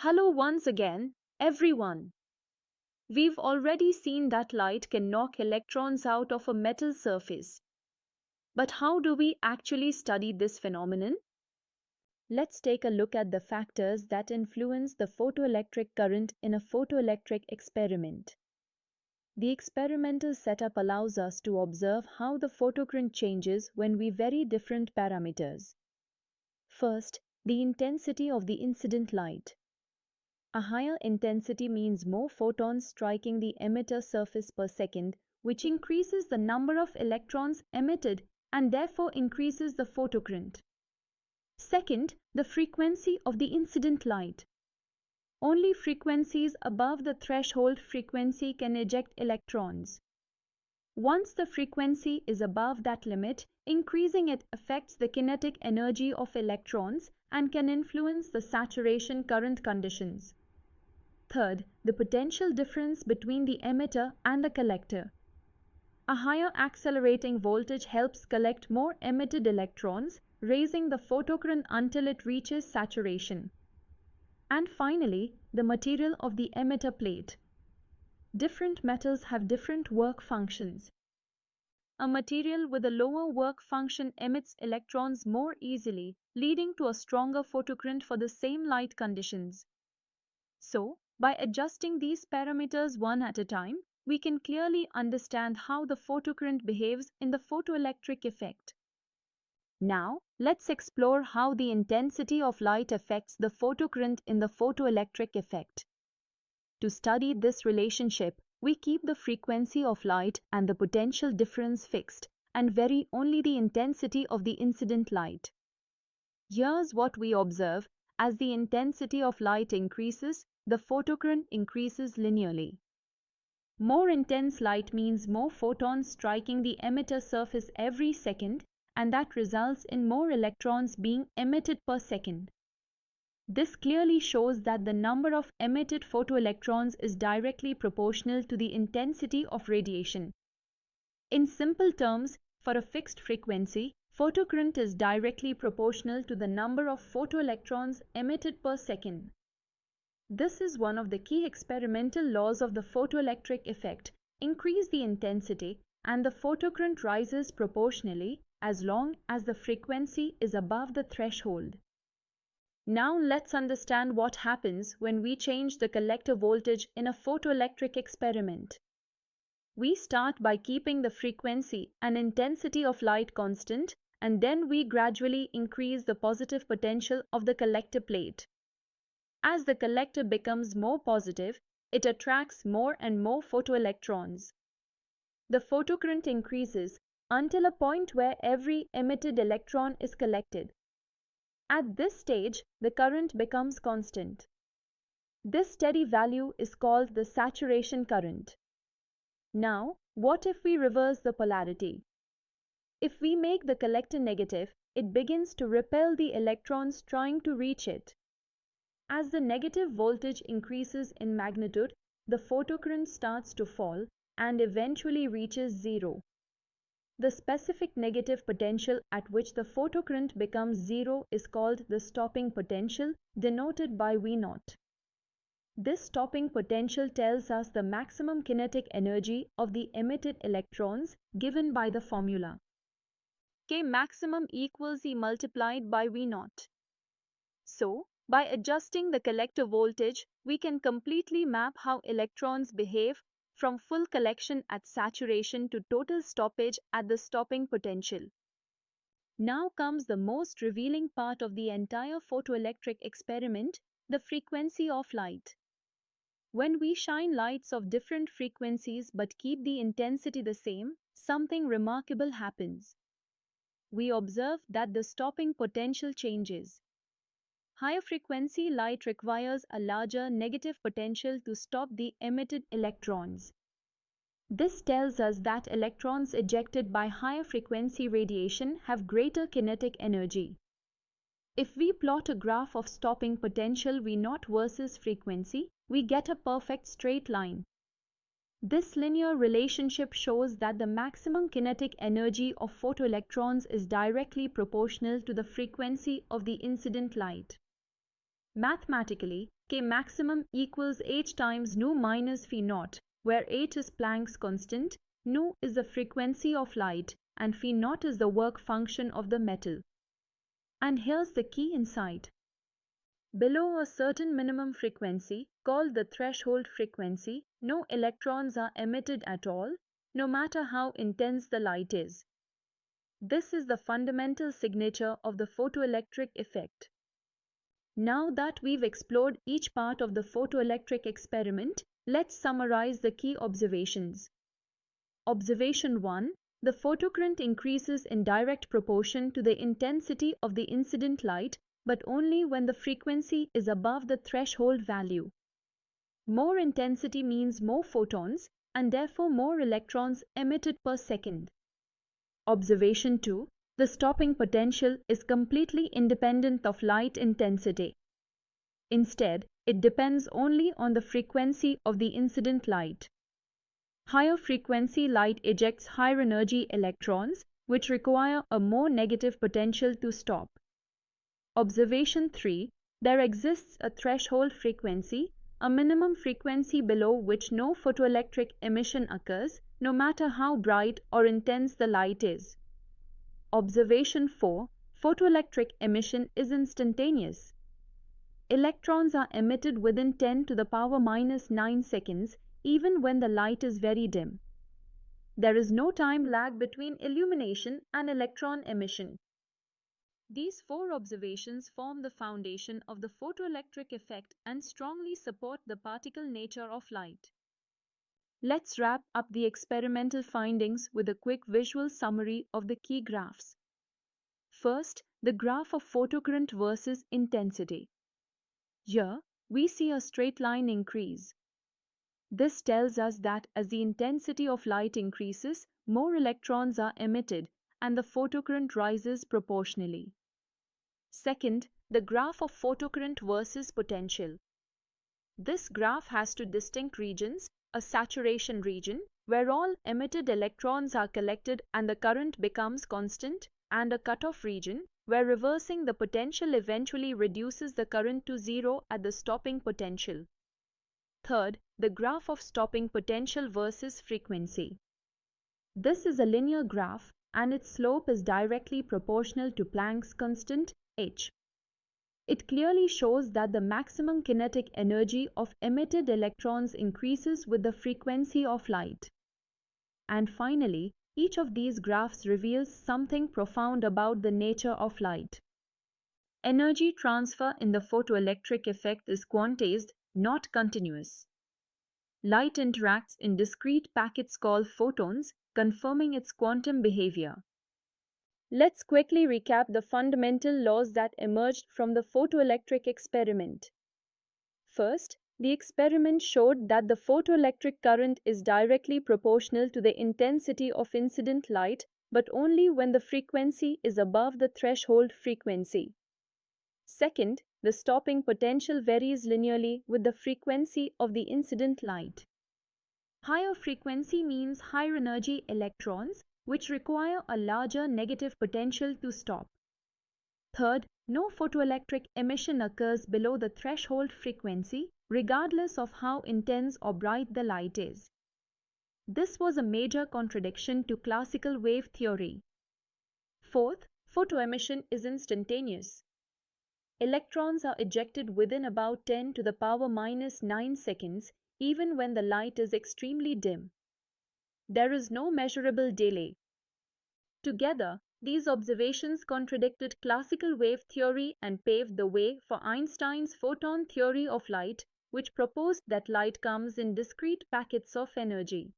Hello once again, everyone. We've already seen that light can knock electrons out of a metal surface. But how do we actually study this phenomenon? Let's take a look at the factors that influence the photoelectric current in a photoelectric experiment. The experimental setup allows us to observe how the photocurrent changes when we vary different parameters. First, the intensity of the incident light. A higher intensity means more photons striking the emitter surface per second, which increases the number of electrons emitted and therefore increases the photocurrent. Second, the frequency of the incident light. Only frequencies above the threshold frequency can eject electrons. Once the frequency is above that limit, increasing it affects the kinetic energy of electrons and can influence the saturation current conditions. Third, the potential difference between the emitter and the collector. A higher accelerating voltage helps collect more emitted electrons, raising the photocurrent until it reaches saturation. And finally, the material of the emitter plate. Different metals have different work functions. A material with a lower work function emits electrons more easily, leading to a stronger photocurrent for the same light conditions. So, by adjusting these parameters one at a time, we can clearly understand how the photocurrent behaves in the photoelectric effect. Now, let's explore how the intensity of light affects the photocurrent in the photoelectric effect. To study this relationship, we keep the frequency of light and the potential difference fixed and vary only the intensity of the incident light. Here's what we observe. As the intensity of light increases, the photocurrent increases linearly. More intense light means more photons striking the emitter surface every second, and that results in more electrons being emitted per second. This clearly shows that the number of emitted photoelectrons is directly proportional to the intensity of radiation. In simple terms, for a fixed frequency, photocurrent is directly proportional to the number of photoelectrons emitted per second. This is one of the key experimental laws of the photoelectric effect. Increase the intensity and the photocurrent rises proportionally as long as the frequency is above the threshold. Now let's understand what happens when we change the collector voltage in a photoelectric experiment. We start by keeping the frequency and intensity of light constant, and then we gradually increase the positive potential of the collector plate. As the collector becomes more positive, it attracts more and more photoelectrons. The photocurrent increases until a point where every emitted electron is collected. At this stage, the current becomes constant. This steady value is called the saturation current. Now, what if we reverse the polarity? If we make the collector negative, it begins to repel the electrons trying to reach it. As the negative voltage increases in magnitude, the photocurrent starts to fall and eventually reaches zero. The specific negative potential at which the photocurrent becomes zero is called the stopping potential, denoted by V0. This stopping potential tells us the maximum kinetic energy of the emitted electrons given by the formula. K maximum equals E multiplied by V0. So, by adjusting the collector voltage, we can completely map how electrons behave from full collection at saturation to total stoppage at the stopping potential. Now comes the most revealing part of the entire photoelectric experiment, the frequency of light. When we shine lights of different frequencies but keep the intensity the same, something remarkable happens. We observe that the stopping potential changes. Higher frequency light requires a larger negative potential to stop the emitted electrons. This tells us that electrons ejected by higher frequency radiation have greater kinetic energy. If we plot a graph of stopping potential V0 versus frequency, we get a perfect straight line. This linear relationship shows that the maximum kinetic energy of photoelectrons is directly proportional to the frequency of the incident light. Mathematically, K maximum equals h times nu minus phi naught, where h is Planck's constant, nu is the frequency of light, and phi naught is the work function of the metal. And here's the key insight. Below a certain minimum frequency, called the threshold frequency, no electrons are emitted at all, no matter how intense the light is. This is the fundamental signature of the photoelectric effect. Now that we've explored each part of the photoelectric experiment, let's summarize the key observations. Observation 1. The photocurrent increases in direct proportion to the intensity of the incident light, but only when the frequency is above the threshold value. More intensity means more photons, and therefore more electrons emitted per second. Observation 2. The stopping potential is completely independent of light intensity. Instead, it depends only on the frequency of the incident light. Higher frequency light ejects higher energy electrons, which require a more negative potential to stop. Observation 3. There exists a threshold frequency, a minimum frequency below which no photoelectric emission occurs, no matter how bright or intense the light is. Observation 4. Photoelectric emission is instantaneous. Electrons are emitted within 10 to the power minus 9 seconds, even when the light is very dim. There is no time lag between illumination and electron emission. These four observations form the foundation of the photoelectric effect and strongly support the particle nature of light. Let's wrap up the experimental findings with a quick visual summary of the key graphs. First, the graph of photocurrent versus intensity. Here, we see a straight line increase. This tells us that as the intensity of light increases, more electrons are emitted and the photocurrent rises proportionally. Second, the graph of photocurrent versus potential. This graph has two distinct regions, a saturation region, where all emitted electrons are collected and the current becomes constant, and a cutoff region, where reversing the potential eventually reduces the current to zero at the stopping potential. Third, the graph of stopping potential versus frequency. This is a linear graph and its slope is directly proportional to Planck's constant, h. It clearly shows that the maximum kinetic energy of emitted electrons increases with the frequency of light. And finally, each of these graphs reveals something profound about the nature of light. Energy transfer in the photoelectric effect is quantized, not continuous. Light interacts in discrete packets called photons, confirming its quantum behavior. Let's quickly recap the fundamental laws that emerged from the photoelectric experiment. First, the experiment showed that the photoelectric current is directly proportional to the intensity of incident light, but only when the frequency is above the threshold frequency. Second, the stopping potential varies linearly with the frequency of the incident light. Higher frequency means higher energy electrons, which require a larger negative potential to stop. Third, no photoelectric emission occurs below the threshold frequency, regardless of how intense or bright the light is. This was a major contradiction to classical wave theory. Fourth, photoemission is instantaneous. Electrons are ejected within about 10 to the power minus 9 seconds, even when the light is extremely dim. There is no measurable delay. Together, these observations contradicted classical wave theory and paved the way for Einstein's photon theory of light, which proposed that light comes in discrete packets of energy.